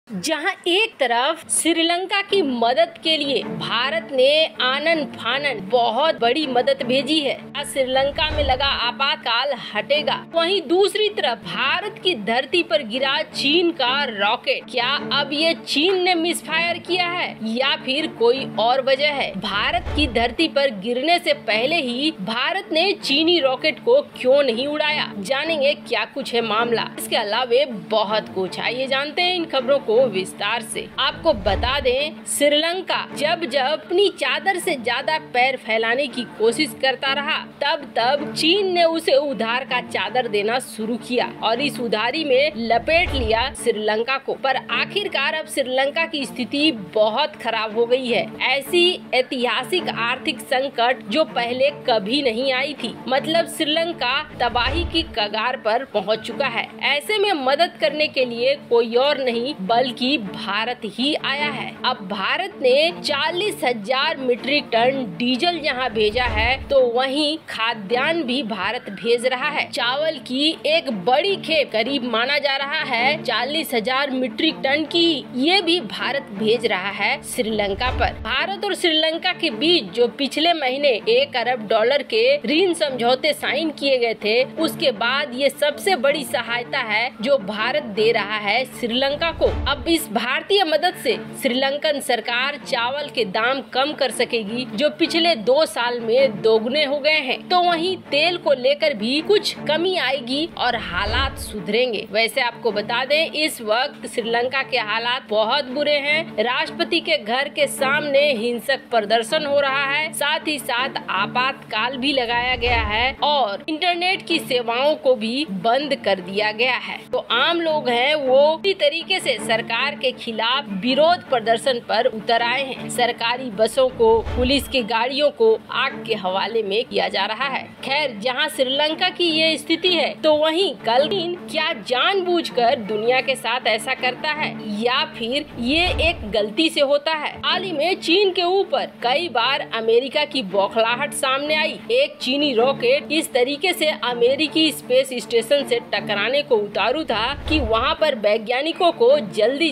जहां एक तरफ श्रीलंका की मदद के लिए भारत ने आनन फानन बहुत बड़ी मदद भेजी है, श्रीलंका में लगा आपातकाल हटेगा, वहीं दूसरी तरफ भारत की धरती पर गिरा चीन का रॉकेट। क्या अब ये चीन ने मिसफायर किया है या फिर कोई और वजह है? भारत की धरती पर गिरने से पहले ही भारत ने चीनी रॉकेट को क्यों नहीं उड़ाया? जानेंगे क्या कुछ है मामला। इसके अलावा बहुत कुछ, आइए जानते हैं इन खबरों को विस्तार से। आपको बता दें, श्रीलंका जब अपनी चादर से ज्यादा पैर फैलाने की कोशिश करता रहा, तब चीन ने उसे उधार का चादर देना शुरू किया और इस उधारी में लपेट लिया श्रीलंका को। पर आखिरकार अब श्रीलंका की स्थिति बहुत खराब हो गई है। ऐसी ऐतिहासिक आर्थिक संकट जो पहले कभी नहीं आई थी। मतलब श्रीलंका तबाही की कगार पर पहुंच चुका है। ऐसे में मदद करने के लिए कोई और नहीं बल्कि भारत ही आया है। अब भारत ने 40,000 मीट्रिक टन डीजल जहां भेजा है, तो वहीं खाद्यान्न भी भारत भेज रहा है। चावल की एक बड़ी खेप, करीब माना जा रहा है 40,000 मीट्रिक टन की, ये भी भारत भेज रहा है श्रीलंका पर। भारत और श्रीलंका के बीच जो पिछले महीने $1 अरब के ऋण समझौते साइन किए गए थे, उसके बाद ये सबसे बड़ी सहायता है जो भारत दे रहा है श्रीलंका को। अब इस भारतीय मदद से श्रीलंकन सरकार चावल के दाम कम कर सकेगी, जो पिछले 2 साल में दोगुने हो गए हैं। तो वहीं तेल को लेकर भी कुछ कमी आएगी और हालात सुधरेंगे। वैसे आपको बता दें, इस वक्त श्रीलंका के हालात बहुत बुरे हैं। राष्ट्रपति के घर के सामने हिंसक प्रदर्शन हो रहा है, साथ ही साथ आपातकाल भी लगाया गया है और इंटरनेट की सेवाओं को भी बंद कर दिया गया है। तो आम लोग हैं वो इसी तरीके से सरकार के खिलाफ विरोध प्रदर्शन पर उतर आए हैं। सरकारी बसों को, पुलिस की गाड़ियों को आग के हवाले में किया जा रहा है। खैर, जहां श्रीलंका की ये स्थिति है, तो वहीं कल क्या जानबूझकर दुनिया के साथ ऐसा करता है या फिर ये एक गलती से होता है? हाल ही में चीन के ऊपर कई बार अमेरिका की बौखलाहट सामने आई। एक चीनी रॉकेट इस तरीके से अमेरिकी स्पेस स्टेशन से टकराने को उतारू था कि वहां पर वैज्ञानिकों को जल्दी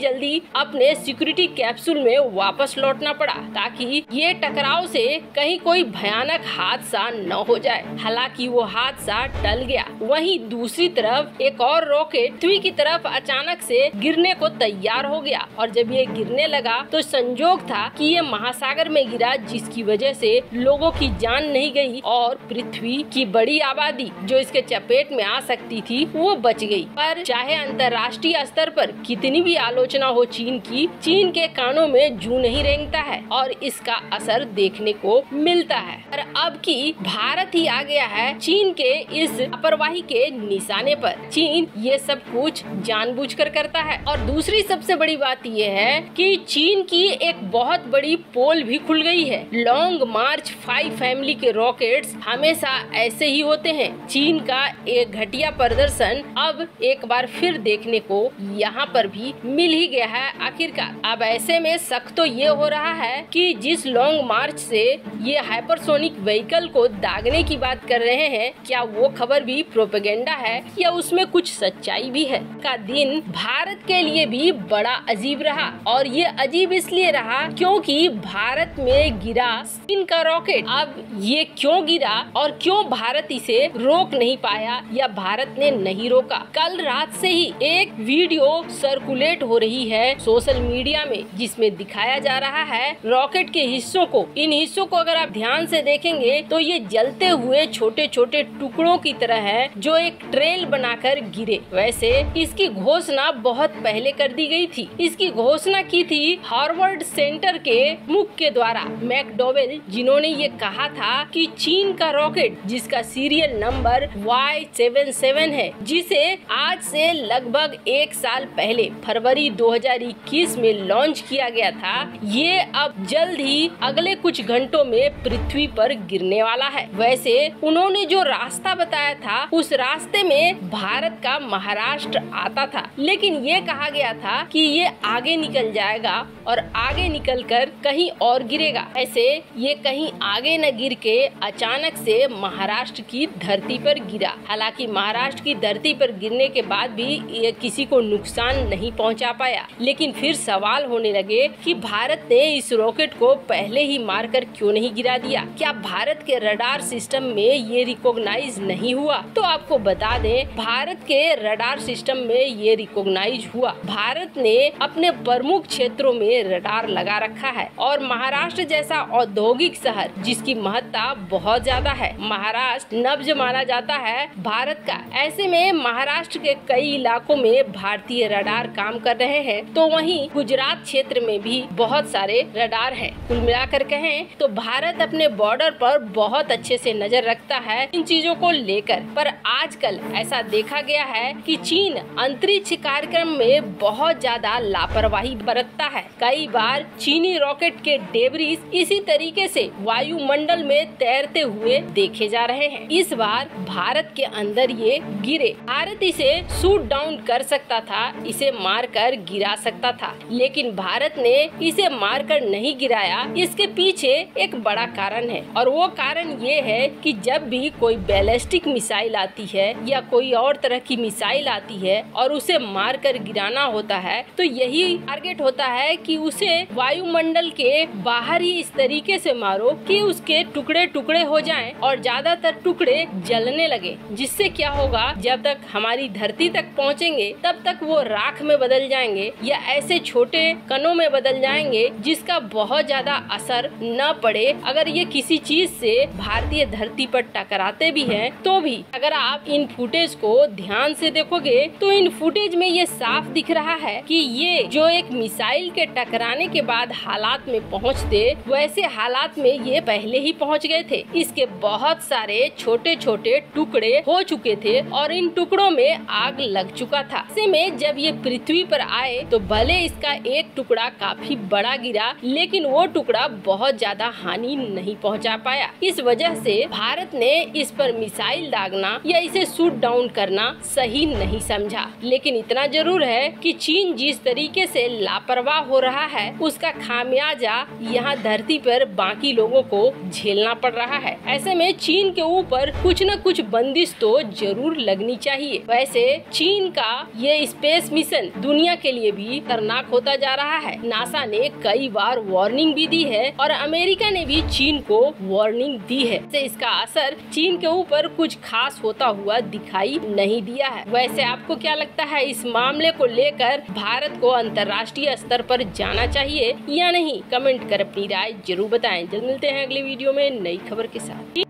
अपने सिक्योरिटी कैप्सूल में वापस लौटना पड़ा, ताकि ये टकराव से कहीं कोई भयानक हादसा न हो जाए। हालांकि वो हादसा टल गया। वहीं दूसरी तरफ एक और रॉकेट पृथ्वी की तरफ अचानक से गिरने को तैयार हो गया और जब ये गिरने लगा तो संजोग था कि ये महासागर में गिरा, जिसकी वजह से लोगों की जान नहीं गई और पृथ्वी की बड़ी आबादी जो इसके चपेट में आ सकती थी वो बच गई। पर चाहे अंतर्राष्ट्रीय स्तर पर कितनी भी आलोचना हो चीन की, चीन के कानों में जूं नहीं रेंगता है और इसका असर देखने को मिलता है। और अब की भारत ही आ गया है चीन के इस लापरवाही के निशाने पर। चीन ये सब कुछ जानबूझकर करता है। और दूसरी सबसे बड़ी बात ये है कि चीन की एक बहुत बड़ी पोल भी खुल गई है। लॉन्ग मार्च 5 फैमिली के रॉकेट्स हमेशा ऐसे ही होते हैं। चीन का एक घटिया प्रदर्शन अब एक बार फिर देखने को यहाँ पर भी मिल ही गया है आखिरकार। अब ऐसे में शक तो ये हो रहा है कि जिस लॉन्ग मार्च से ये हाइपरसोनिक व्हीकल को दागने की बात कर रहे हैं, क्या वो खबर भी प्रोपेगेंडा है या उसमें कुछ सच्चाई भी है? का दिन भारत के लिए भी बड़ा अजीब रहा और ये अजीब इसलिए रहा क्योंकि भारत में गिरा चीन का रॉकेट। अब ये क्यों गिरा और क्यों भारत इसे रोक नहीं पाया या भारत ने नहीं रोका? कल रात से ही एक वीडियो सर्कुलेट हो रही है सोशल मीडिया में, जिसमें दिखाया जा रहा है रॉकेट के हिस्सों को। इन हिस्सों को अगर आप ध्यान से देखेंगे तो ये जलते हुए छोटे छोटे टुकड़ों की तरह है जो एक ट्रेल बनाकर गिरे। वैसे इसकी घोषणा बहुत पहले कर दी गई थी। इसकी घोषणा की थी हार्वर्ड सेंटर के मुख्य के द्वारा, मैकडोवेल, जिन्होंने ये कहा था कि चीन का रॉकेट जिसका सीरियल नंबर Y77 है, जिसे आज से लगभग 1 साल पहले फरवरी 2021 में लॉन्च किया गया था, ये अब जल्द ही अगले कुछ घंटों में पृथ्वी पर गिरने वाला है। वैसे उन्होंने जो रास्ता बताया था, उस रास्ते में भारत का महाराष्ट्र आता था, लेकिन ये कहा गया था कि ये आगे निकल जाएगा और आगे निकलकर कहीं और गिरेगा। ऐसे ये कहीं आगे न गिर के अचानक से महाराष्ट्र की धरती पर गिरा। हालांकि महाराष्ट्र की धरती पर गिरने के बाद भी ये किसी को नुकसान नहीं पहुंचा पहुंचा पाया। लेकिन फिर सवाल होने लगे कि भारत ने इस रॉकेट को पहले ही मारकर क्यों नहीं गिरा दिया। क्या भारत के रडार सिस्टम में ये रिकॉग्नाइज नहीं हुआ? तो आपको बता दें, भारत के रडार सिस्टम में ये रिकॉग्नाइज हुआ। भारत ने अपने प्रमुख क्षेत्रों में रडार लगा रखा है और महाराष्ट्र जैसा औद्योगिक शहर जिसकी महत्ता बहुत ज्यादा है, महाराष्ट्र नब्ज माना जाता है भारत का। ऐसे में महाराष्ट्र के कई इलाकों में भारतीय रडार काम कर रहे हैं, तो वहीं गुजरात क्षेत्र में भी बहुत सारे रडार हैं। कुल मिलाकर कहें तो भारत अपने बॉर्डर पर बहुत अच्छे से नजर रखता है इन चीजों को लेकर। पर आजकल ऐसा देखा गया है कि चीन अंतरिक्ष कार्यक्रम में बहुत ज्यादा लापरवाही बरतता है। कई बार चीनी रॉकेट के डेब्रिस इसी तरीके से वायुमंडल में तैरते हुए देखे जा रहे हैं। इस बार भारत के अंदर ये गिरे। भारत इसे शूट डाउन कर सकता था, इसे मारकर गिरा सकता था, लेकिन भारत ने इसे मारकर नहीं गिराया। इसके पीछे एक बड़ा कारण है और वो कारण ये है कि जब भी कोई बैलिस्टिक मिसाइल आती है या कोई और तरह की मिसाइल आती है और उसे मारकर गिराना होता है, तो यही टारगेट होता है कि उसे वायुमंडल के बाहर ही इस तरीके से मारो कि उसके टुकड़े टुकड़े हो जाएं और ज्यादातर टुकड़े जलने लगे। जिससे क्या होगा, जब तक हमारी धरती तक पहुंचेंगे तब तक वो राख में बदल जाएंगे या ऐसे छोटे कणों में बदल जाएंगे जिसका बहुत ज्यादा असर न पड़े। अगर ये किसी चीज से भारतीय धरती पर टकराते भी हैं तो भी अगर आप इन फुटेज को ध्यान से देखोगे तो इन फुटेज में ये साफ दिख रहा है कि ये जो एक मिसाइल के टकराने के बाद हालात में पहुंचते, वैसे हालात में ये पहले ही पहुंच गए थे। इसके बहुत सारे छोटे छोटे टुकड़े हो चुके थे और इन टुकड़ों में आग लग चुका था। ऐसे में जब ये पृथ्वी पर आए तो भले इसका एक टुकड़ा काफी बड़ा गिरा, लेकिन वो टुकड़ा बहुत ज्यादा हानि नहीं पहुंचा पाया। इस वजह से भारत ने इस पर मिसाइल दागना या इसे शूट डाउन करना सही नहीं समझा। लेकिन इतना जरूर है कि चीन जिस तरीके से लापरवाह हो रहा है, उसका खामियाजा यहाँ धरती पर बाकी लोगों को झेलना पड़ रहा है। ऐसे में चीन के ऊपर कुछ न कुछ बंदिश तो जरूर लगनी चाहिए। वैसे चीन का ये स्पेस मिशन दुनिया के लिए भी खतरनाक होता जा रहा है। नासा ने कई बार वार्निंग भी दी है और अमेरिका ने भी चीन को वार्निंग दी है। इसका असर चीन के ऊपर कुछ खास होता हुआ दिखाई नहीं दिया है। वैसे आपको क्या लगता है, इस मामले को लेकर भारत को अंतर्राष्ट्रीय स्तर पर जाना चाहिए या नहीं? कमेंट कर अपनी राय जरूर बताएं। जल्द मिलते हैं अगली वीडियो में नई खबर के साथ।